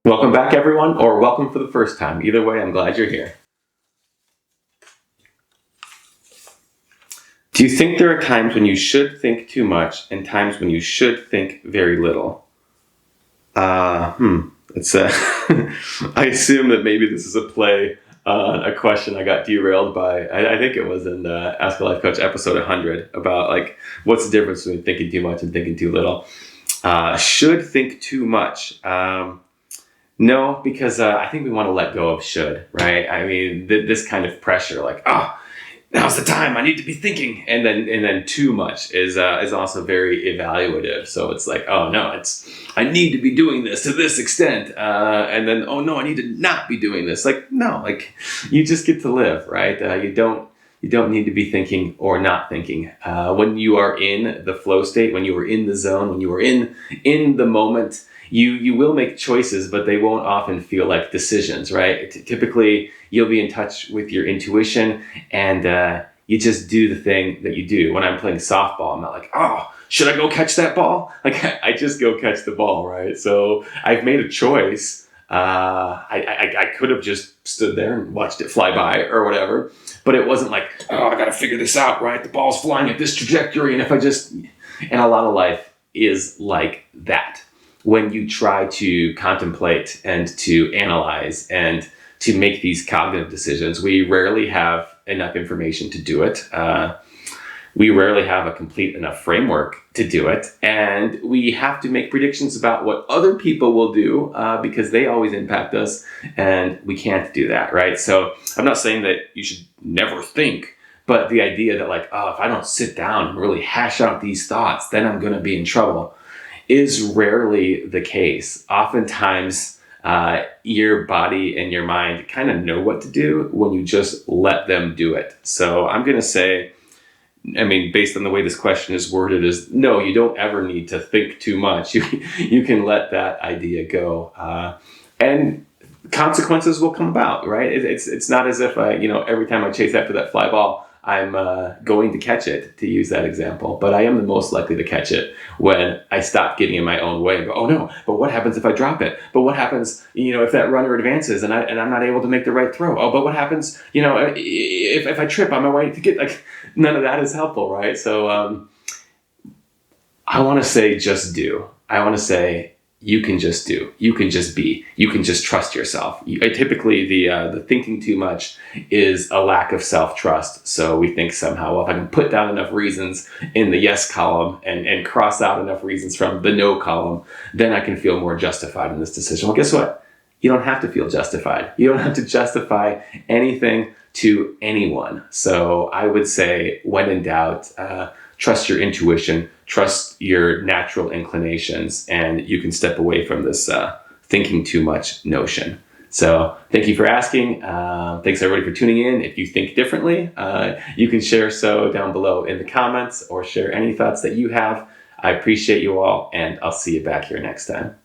Welcome back, everyone, or welcome for the first time. Either way, I'm glad you're here. Do you think there are times when you should think too much and times when you should think very little? It's I assume that maybe this is a play on a question I got derailed by. I think it was in Ask a Life Coach episode 100 about like what's the difference between thinking too much and thinking too little. Should think too much. No, because I think we want to let go of should, right? I mean, this kind of pressure, like, now's the time. I need to be thinking, and then too much is also very evaluative. So it's like, oh no, I need to be doing this to this extent, and then oh no, I need to not be doing this. Like no, like you just get to live, right? You don't need to be thinking or not thinking. When you are in the flow state, when you are in the zone, when you are in the moment. You will make choices, but they won't often feel like decisions, right? Typically, you'll be in touch with your intuition and you just do the thing that you do. When I'm playing softball, I'm not like, oh, should I go catch that ball? Like, I just go catch the ball, right? So I've made a choice. I could have just stood there and watched it fly by or whatever, but it wasn't like, oh, I got to figure this out, right? The ball's flying at this trajectory. And and a lot of life is like that. When you try to contemplate and to analyze and to make these cognitive decisions, we rarely have enough information to do it. We rarely have a complete enough framework to do it. And we have to make predictions about what other people will do because they always impact us. And we can't do that, right? So I'm not saying that you should never think, but the idea that like, oh, if I don't sit down and really hash out these thoughts, then I'm going to be in trouble is rarely the case. Oftentimes, your body and your mind kind of know what to do when you just let them do it. So I'm going to say, I mean, based on the way this question is worded, is no, you don't ever need to think too much. You can let that idea go. And consequences will come about, right? It's not as if every time I chase after that fly ball, I'm going to catch it, to use that example. But I am the most likely to catch it when I stop getting in my own way and go, oh no, but what happens if I drop it? But what happens, if that runner advances and I'm not able to make the right throw? Oh, but what happens, if I trip on my way to get, like, none of that is helpful, right? So I want to say just do. I want to say you can just do. You can just be. You can just trust yourself. Typically, the thinking too much is a lack of self-trust. So we think somehow, well, if I can put down enough reasons in the yes column and cross out enough reasons from the no column, then I can feel more justified in this decision. Well, guess what? You don't have to feel justified. You don't have to justify anything to anyone. So I would say, when in doubt, trust your intuition, trust your natural inclinations, and you can step away from this thinking too much notion. So thank you for asking. Thanks everybody for tuning in. If you think differently, you can share so down below in the comments or share any thoughts that you have. I appreciate you all, and I'll see you back here next time.